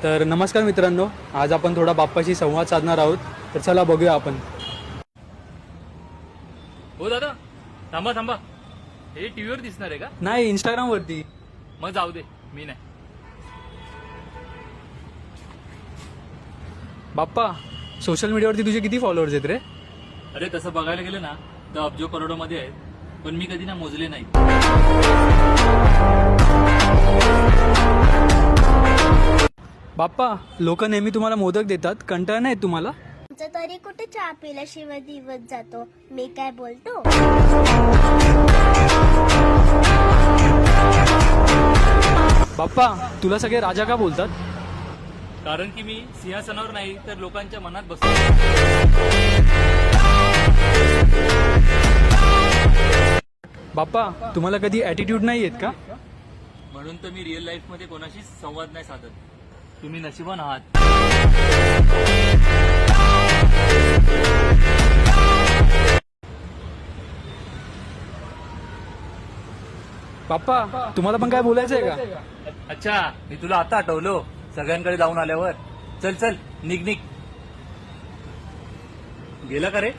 तर नमस्कार मित्रांनो, आज आपण थोडा बाप्पाशी संवाद साधणार आहोत. तर चला बघूया आपण. हो दादा, थांबा थांबा. हे टीव्हीवर दिसणार आहे का? नाही, इंस्टाग्रामवरती. मग जाऊ दे, मी नाही. बाप्पा, सोशल मीडियावरती तुझे किती फॉलोअर्स आहेत रे? अरे तसं बघायला गेलं ना तर अब्जो करोडोमध्ये आहेत, पण मी कधी ना मोजले नाही. बाप्पा, लोक नेहमी तुम्हाला मोदक देतात, कंटाळा नाही येत तुम्हाला? तुमचं तरी कुठे चहा पिल्याशिवाय दिवस जातो. मी काय बोलतो? बाप्पा, तुला सगळे राजा का बोलतात? कारण की मी सिंहासनावर नाही तर लोकांच्या मनात बसतो. बाप्पा, तुम्हाला कधी ॲटिट्यूड नाही येत का? म्हणून तर मी रिअल लाईफ मध्ये कोणाशीच संवाद नाही साधत. तुम्ही नशिबान आहात. बाप्पा, तुम्हाला पण काय बोलायचं आहे का? अच्छा, मी तुला आता आठवलो सगळ्यांकडे जाऊन आल्यावर. चल चल, निघ निघ. गेला का रे?